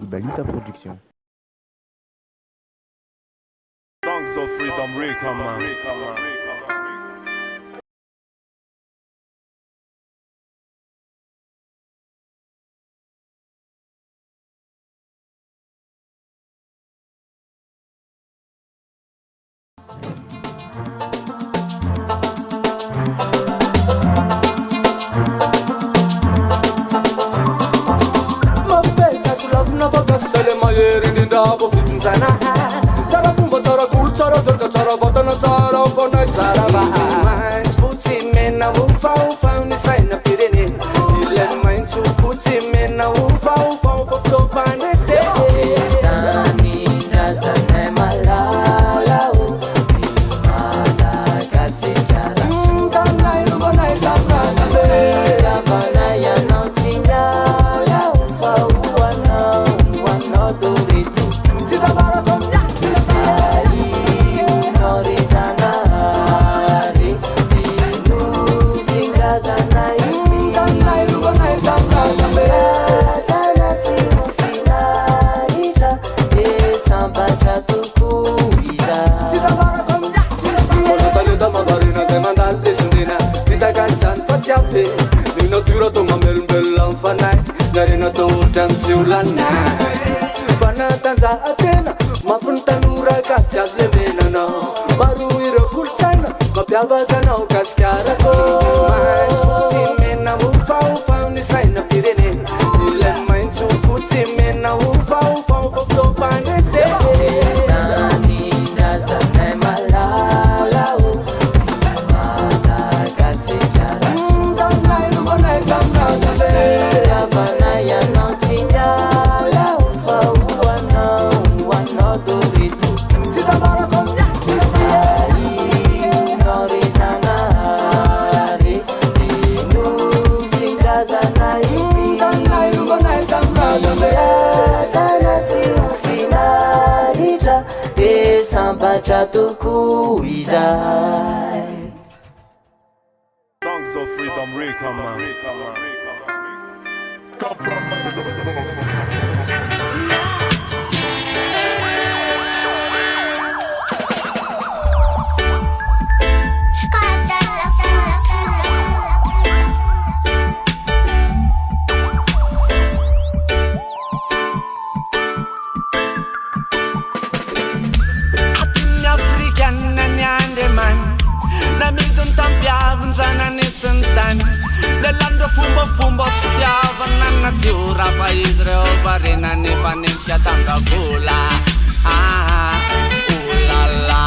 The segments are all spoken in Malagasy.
Balita Production. Songs of freedom, recommend. Songs of freedom, recommend. Lelando fumbo stiavana natura fa Israel varena ne panemskia tanga vola la la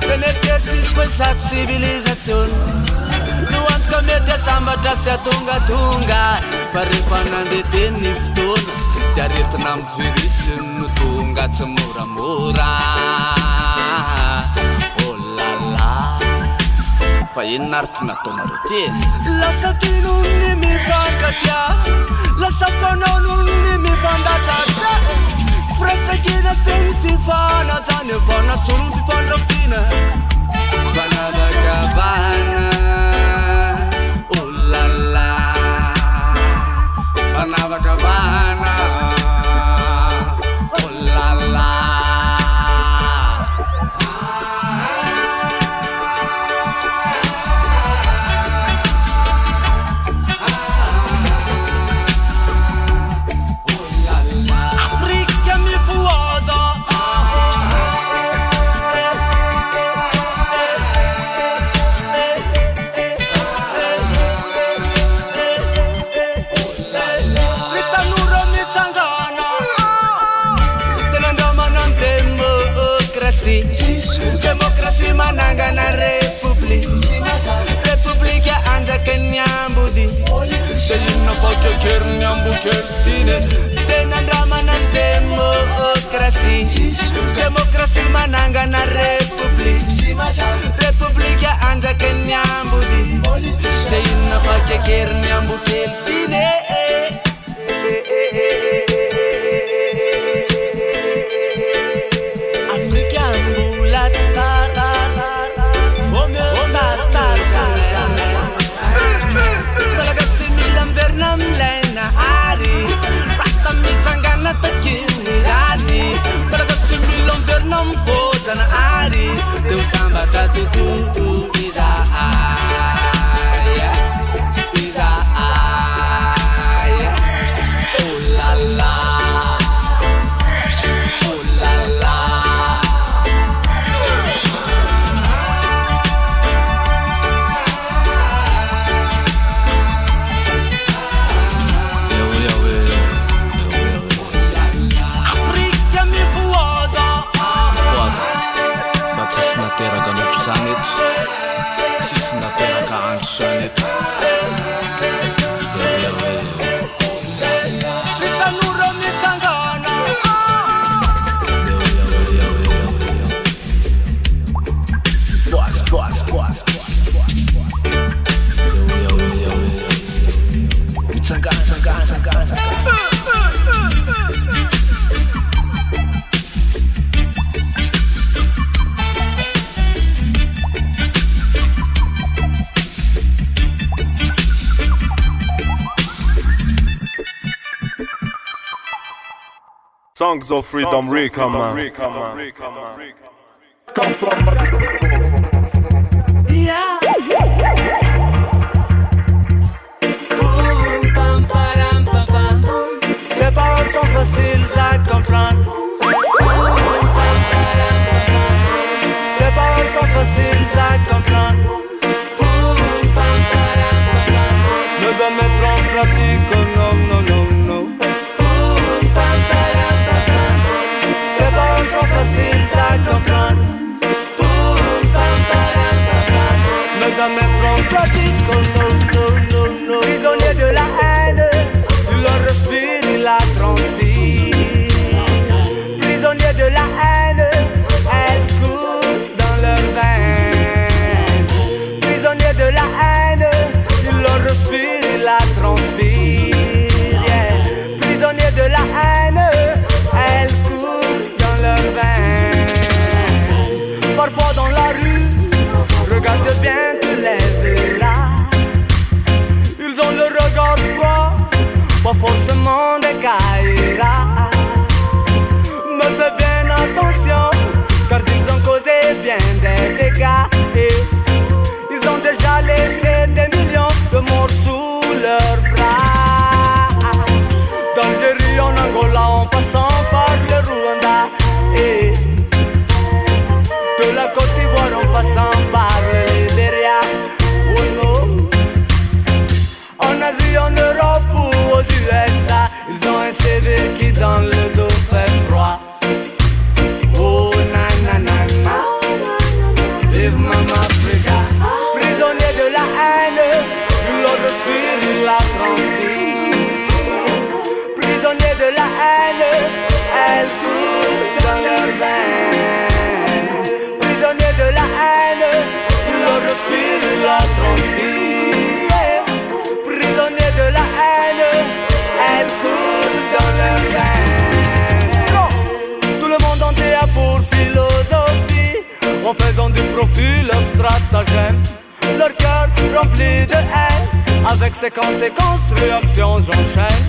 Benefitis questa civilizazione Luant comete samba trassia tunga Parifanande teni ftona Diaretna mfirisin tunga tsumura Painartna tomaruti Lasa tinunni mi fankatia Lasa fanonunni mi fandatata Fressa china senfi fana Zane fana sulfi fana fina Svana da cabana Oh la la Svana da cabana Oh la la Demokrasi manangana Republik ya anja kenyambudi Seyina focho ker nyambu kertine Tenandama nan demokrasi Demokrasi manangana Republik ya anja kenyambudi Seyina focho ker nyambu kertine Talaga sinilang Vernam Lena Songs of freedom, Rika man. Come from Yeah. Boum, pam, param, pam, pam. Ces paroles sont faciles à comprendre. Boum, pam, param, pam, pam. Ces paroles sont faciles à comprendre. Boum, pam, param, pam, pam. Nous en mettrons en pratique, oh non, non, non, non. Boum, pam, param, pam, pam. Ces paroles sont faciles à comprendre. Nous en mettrons en pratique, oh non, non, non, non. Prisonniers de la haine, sur leur respire, ils la transpirent. Prisonniers de la haine, elle coule dans leurs veines. Prisonniers de la haine, sur leur respire, ils la transpirent. Yeah. Prisonniers de la haine, elle coule dans leurs veines. Parfois dans la rue, regarde bien, tu les verras. Ils ont le regard froid, pas forcément des caïras. Me fais bien attention, car ils ont causé bien des dégâts. Et ils ont déjà laissé des millions de morts sous leurs bras. D'Algérie en Angola, en passant par le Rwanda. Et de la Côte d'Ivoire en passant par le Libéria. Oh non. En Asie, en Europe ou aux USA, ils ont un CV qui dans le dos fait froid. Oh na na na na. Vive Mama Africa. Prisonniers de la haine, sous leur respire, ils la transpirent. Prisonniers de la haine, elle coule dans leur veine. Prisonniers de la haine, sur leur respire, ils la transpirent. Prisonniers de la haine, elle coule dans leur veine. Tout le monde entier a pour philosophie, en faisant du profit leur stratagème. Leur cœur rempli de haine, avec ses conséquences, réactions, j'enchaîne.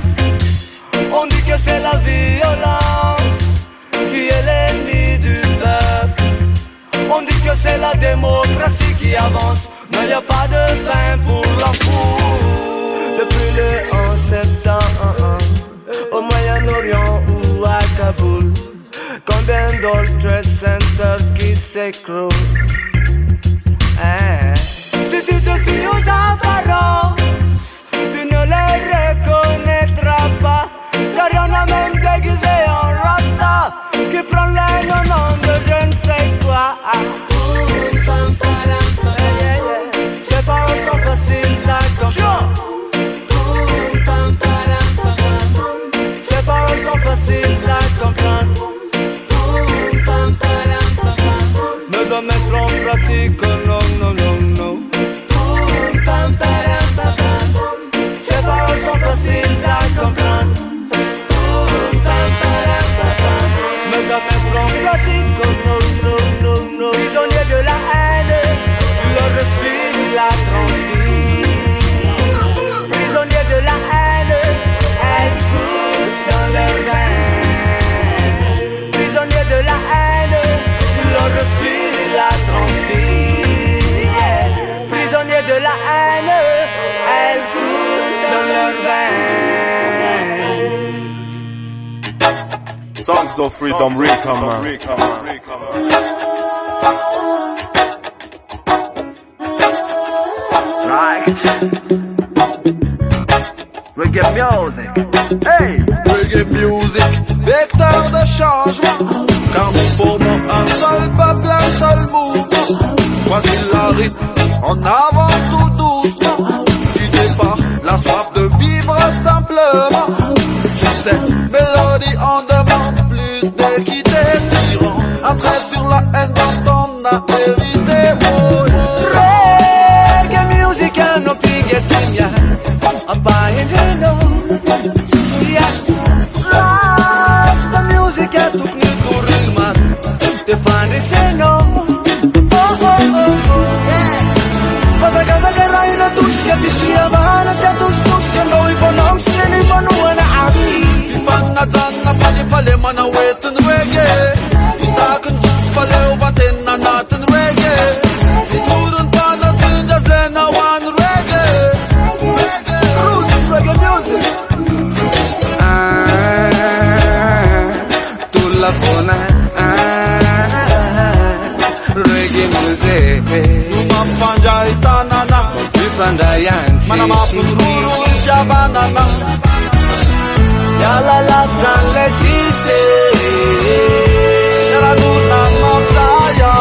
On dit que c'est la violence qui est l'ennemi du peuple. On dit que c'est la démocratie qui avance, mais y a pas de pain pour la foule. Depuis le 11 septembre, au Moyen-Orient ou à Kaboul, combien d'autres Trade Center qui s'écroulent. Si tu te fies aux apparences, tu ne les reconnaîtras pas. Car y'en a même déguisé en Rasta qui prend les noms de je ne sais quoi. Ces paroles sont faciles à comprendre. Ces paroles sont faciles à comprendre. Nous en mettrons en pratique, oh non, non, non, non. Ces paroles sont faciles à comprendre. Nous en mettrons en pratique, oh non, non, non, non. Prisonniers de la haine, sur leur respire, ils la transpirent. Prisonniers de la haine, elle coule dans leur veine. Prisonniers de la haine, sur leur respire, ils la transpirent. Prisonniers de la haine, elle coule dans leur veine. Songs of freedom, Rika man. Right. Reggae music. Hey! Reggae music, vecteur de changement. Car nous formons un seul peuple, un seul mouvement. Quoi qu'il arrive, on avance tout doucement. Du départ, la soif de vivre simplement. Sur cette mélodie, on demande plus d'équité. Tirant un trait sur la haine dont on a hérité. Oh, Reggae music and no pigeting ya. I'm buying hello. Yes. Rasta music and took me to Rilmat. Te fanno se no. Oh oh oh oh. Yeah. Cosa casa che raina tutti che si sia vana. Se tu stucchi noi conosci, ne fanno Mana mapururu jabanana Yalla lavran le siste Yara nuna mapsaya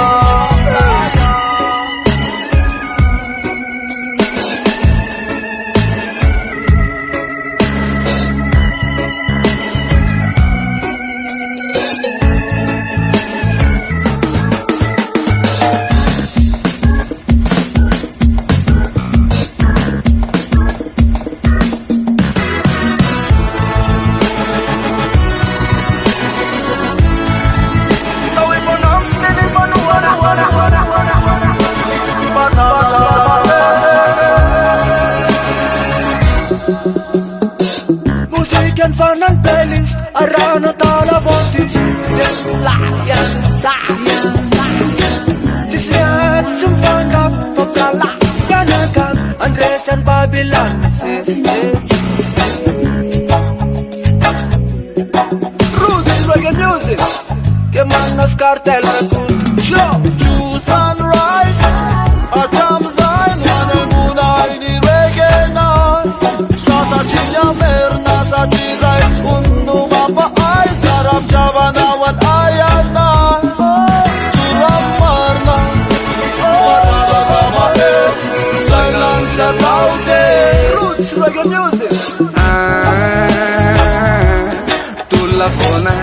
Musiken van een playlist Around het alle bodies Layan sayang Sisihan sumpangkap Paglalakkan agam Andres and Babylon Roots reggae music Que manos cartel record Choose and right A jam sign One muna ini reggae night Sasa chinya merna sa chizay Undu mapa ay Sarap jabanawan ayanay Suram marna Warna gama eh Sailang chataute Roots reggae music Tulafona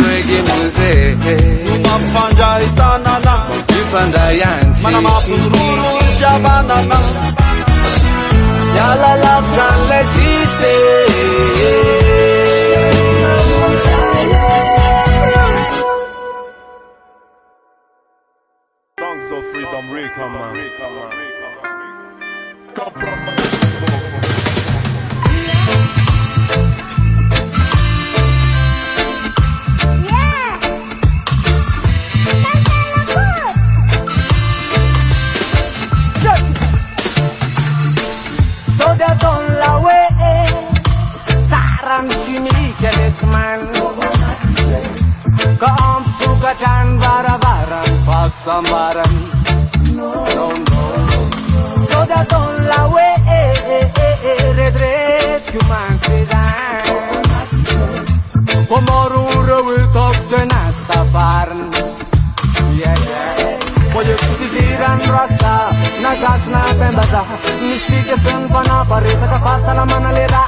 reggae music Mapanjay tanana Ipandayan Mana mapururu jabanana Yalla lavran le siste Songs of freedom, Rika, man. Come from Don la we Saram sini kelisman Kaam sukatan barabaran pasambaran No Soda don la we Redred kuman sidan Komoruro witok denastaparan Yeah Boyo sisiran rasa Nagas na pembaza Mistike sen pana paresa kapasa la manalera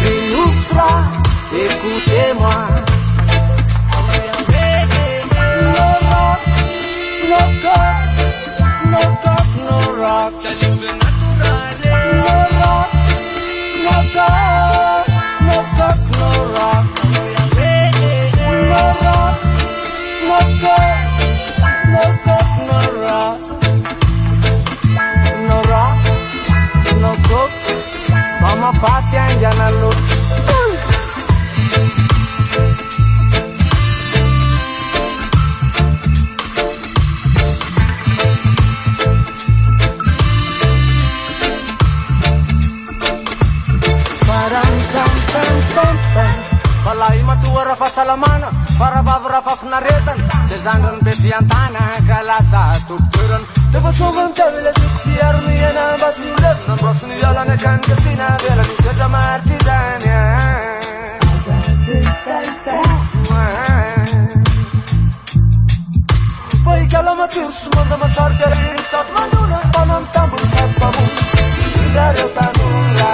Riusra Écoutez-moi No rock No cock No cock No rock No rock No cock No cock No rock No rock No cock No cook, no rock, no rock, no cook. Mama Fati and Jana look. Balai matua rafa salamana, para babra fafnaretan. Sezandran betiantana, kalasa tukturan. Devo sovantare tuktiar miena basilet. Non brosni yala ne kan katina, vela ni kata martizania. Foi kalama tirsu manda masar kari sat manduna, paman tambul sat pamu. Indare tanura.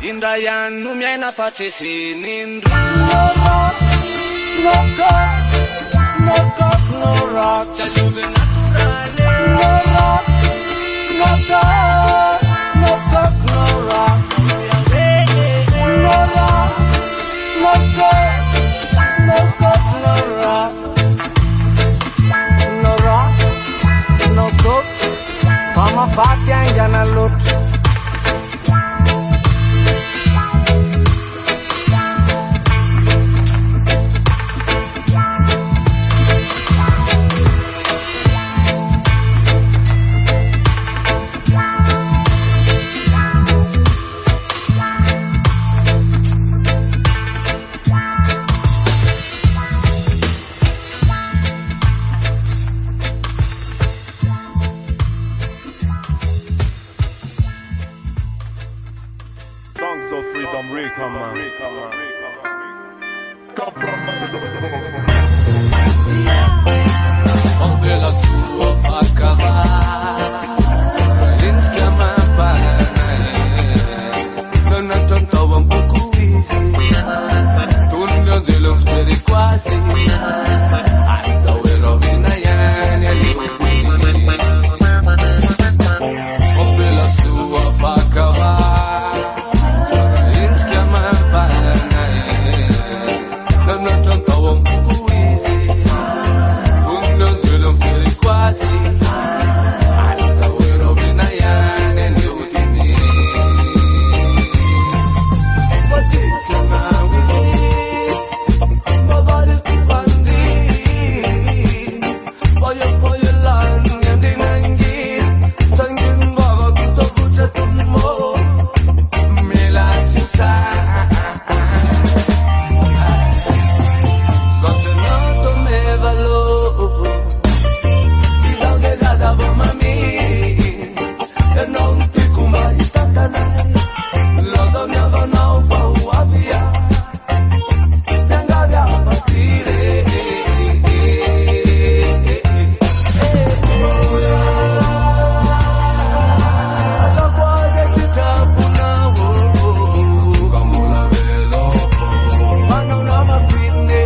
Indayan numiena fatisinin. No rock, no cock, no cock, no rock. No rock, no cock, no cock, no rock. No rock, no cock, no cock, no rock. No rock, no cock. Mama Fati and Jana look. Rica, man. Oh, pela sua faca gente que ama pai non tanto un poco easy tu non te lo speri quasi asa we rovina yani oh pela sua faca gente que ama pai non tanto un poco easy quasi asa we rovina yani and you tini patika na we mavale pandi voglio l'anni nangi sangin vaga tutto buccia tummo me la ci sa sotto me valo non ti kumai tatanai lo sognavo non fa via mi andavi a partire da qualche città punavo come la velo ma non ama quindi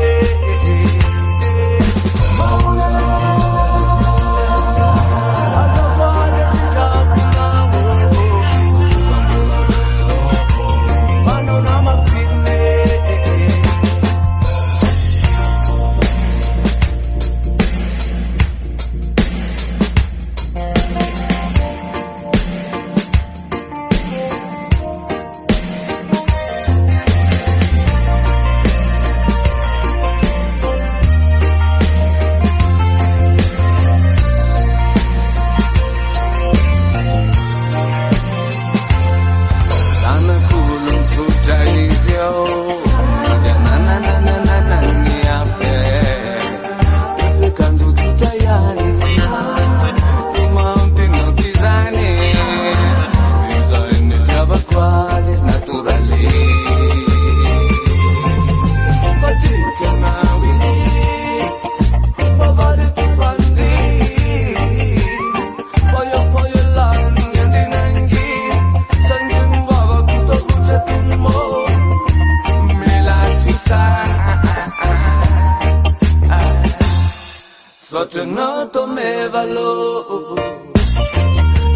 Noto me valor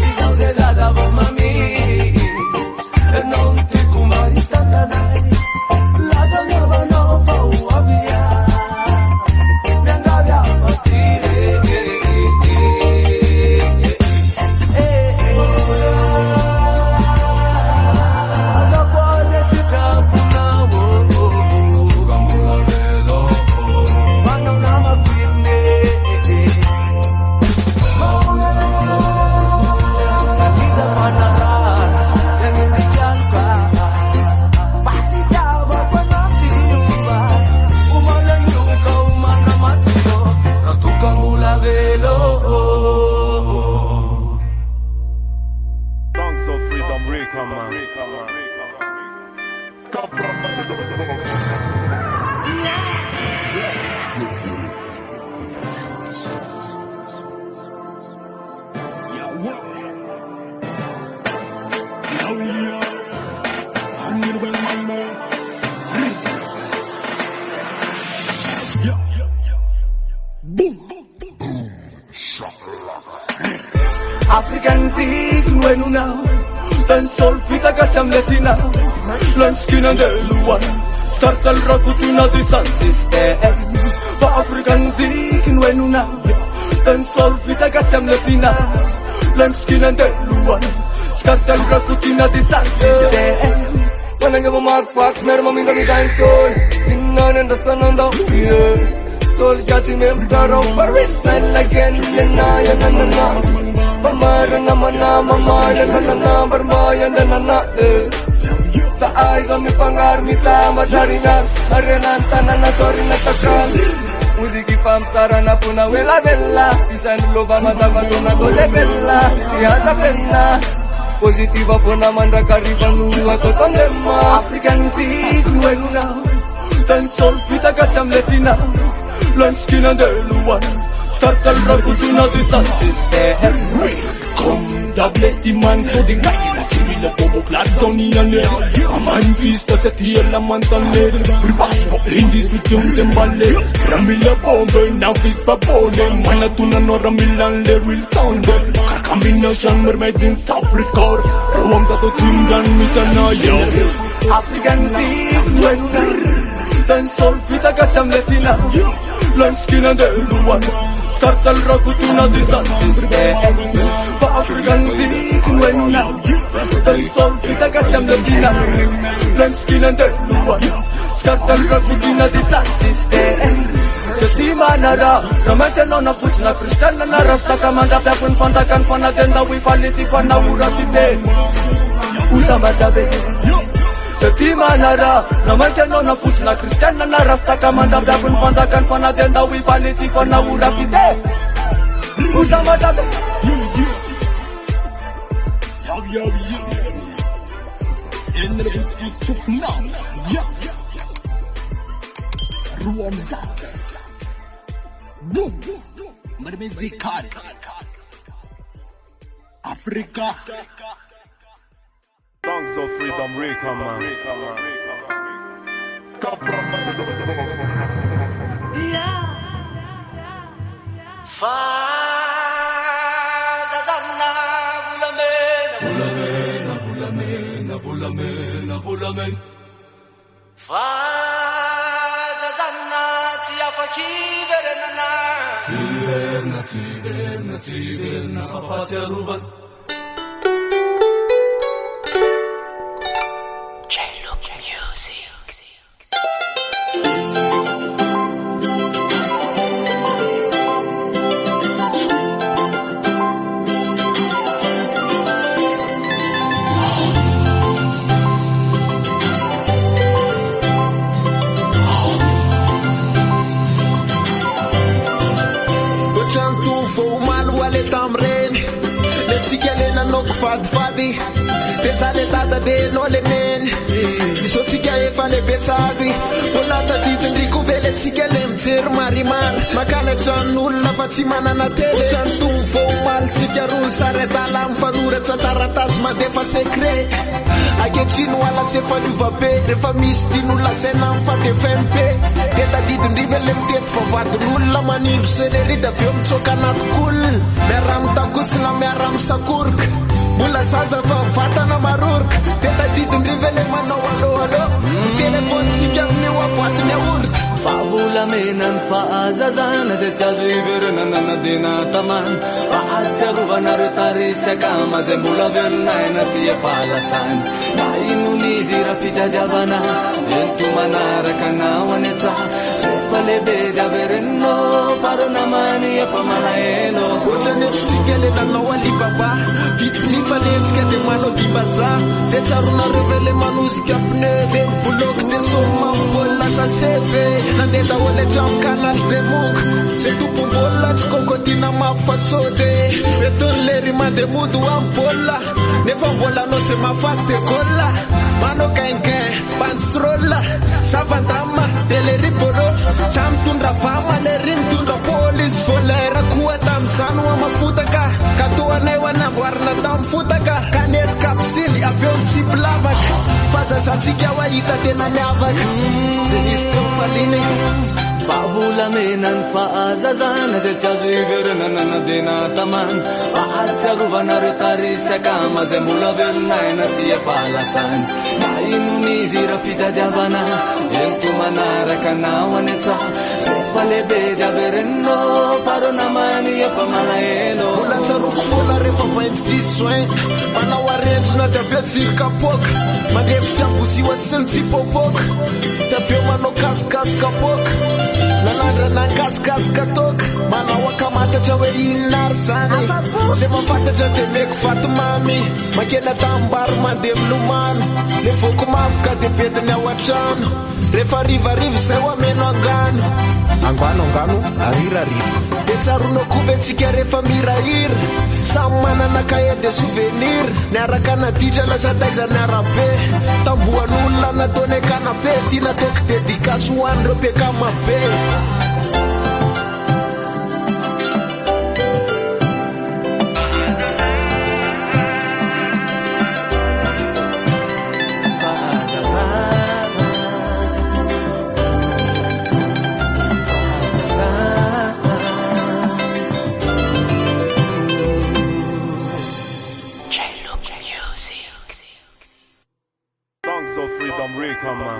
e não desada mami e non ti kumai tatanai la sognava non fa via mi andavi a partire da quale città punavo come la vedo ma non ama quindi Songs of freedom, Rica, man. African Zig, when you now, then solfita casamletina, Lanskin and Eluan, start al Rakutina di Sun System. For African Zig, when you now, then solfita casamletina, Lanskin and Eluan, start al Rakutina di Sun System. When I give a mark, fuck, man, mommy, don't be dying soul, in none and the sun on the yeah. Soul catching me down for it's not like any na Pamara naman na mamala na barbayan na na Sa ay kami pangarmita madarinan Arenanta na sorry na takal Udigi pamsara na puna wela bella Isan luba matabato na gole bella Siya sa penna Positiva pona mandrakarivanua totondema African music nuenuna Dancehall fita kacham letina Lunch skin and one Start al rakutuna the sun system Come da bless the man so the night Chimila bobo black doni and a man peace touch a tear la mantale Hindi suchum tembale Ramila bombe now peace pa pole Manatuna no ramilan le real sound Combination mermaid in South Africa Rawam sato chingan misana yo African music nuenuna Dancehall fita kacham letina Lunch skin and one Start al rakutuna the sun system For African music nuenuna Dancehall fita kacham letina Lunch skin and one Start al rakutuna the sun system Sestima nada Ramante nona puchna Kristana na rasta kamanda Tapun fantakan fanagenda We faliti fana urasite Usamadabe Sestima nada Ramante nona puchna Kristana na rasta kamanda Tapun fantakan fanagenda We faliti fana urasite Usamadabe Rwanda Boom Marmezikar Africa Songs of freedom, Rika, man. Tiberna, Apatia Ruban. J-Look Music. Sikialena no kufadfadi Pesa le tata de no le men Iso tika e fale pesadi Olata divin riku vele sikiale mtir marimar Makane chan nulla fatimana na tele Chan tumfo mal sikiarun sareta lampanura Chataratas ma defa secre Ake chinu ala se fali vape Refa misti nulla se namfa de fempe Teta divin rivele mtet favatu Nulla manir senerita fiom chokanat kul Meram takusna meram sakurk Mula saza fata na marurk Teta ditum rivele manawalo Telefon sikyam ni wapwat ne urk Pavula menan faazazan Zetia zuiverna nanadina taman Paatsia ruvanar tarisya kama Zembula vernaina siya palasan Nainuni zira pita javana Entumanara kanawanetsa Shefale beja vereno Parunamani pamanaeno Ojanet sikele na nawali baba Vits ni falenska de mano di baza Tetaruna revele manusika pneze Bulok de soma bola sa seve Nandeta wale jam kanal de muk Se tupu bola chikokotina mafasode Beton leri mande mudu ampola Nefa bola no se mafate kola Mano kainke bansrola Savandama teleripolo Samtundra fama lerimtundra polis Folera kuwa tamsanu wa mafuta ka Katua newa na warna tamfuta ka Kanet kapsili avion tiplavak Faza satsikia wa ita tena nyavak Zenisko maline Pavula menan faazazan Zetia zuiverna nanadina taman Paatsia ruvanar tarisya kama Zembula vernaina siya palasan Nainuni zira pita javana Entumanara kanawanetsa Shefale beja vereno Parunamani pamanaeno Ulanza rukufola refa vainsi soin Mana warendu na tavio tirka pok Mandefu chambusi wa sensi popok Tavio mano kaskas kapok Nanandra na kaskas katok Mana wakamata chawe inar sani Sema fata jante meku fatu mami Makena tambar mandem luman Lefoku mafka de pete na wachano Refa riva sewa meno angano Angano arira rira Tetsaruno kube tsika refa mirair samy manana cahier de souvenir niaraka naditra lasa taizany arabe tamboan'olona nataony akanabe ty nataoko dédicace ho an'ireo mpiakamabe. Songs of Freedom Recon, man.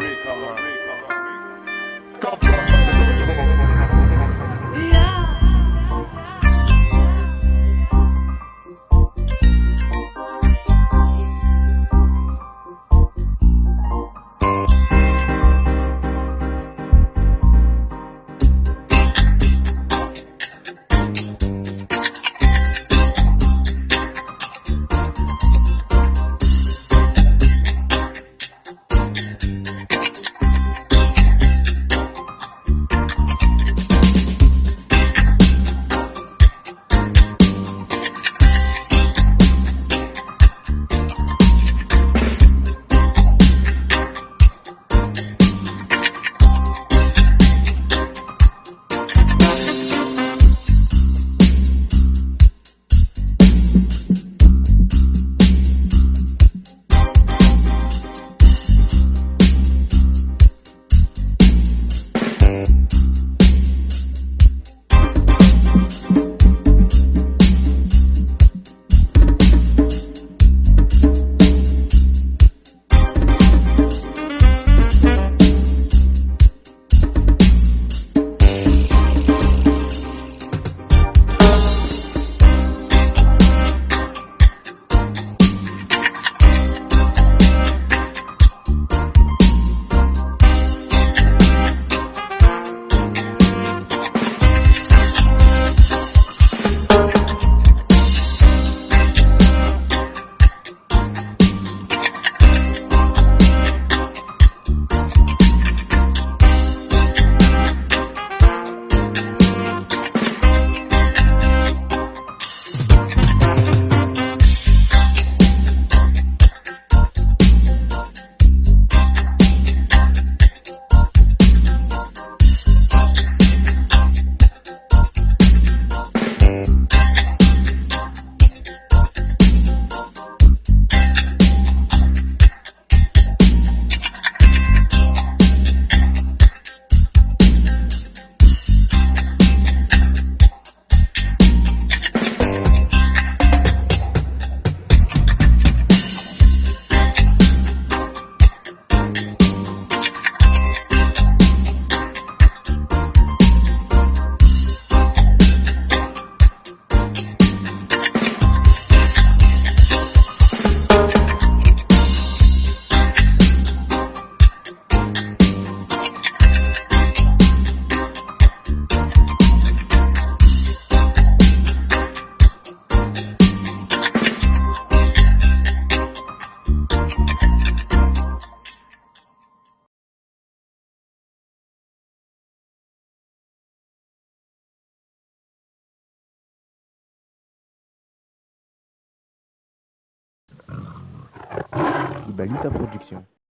Ibalita Production.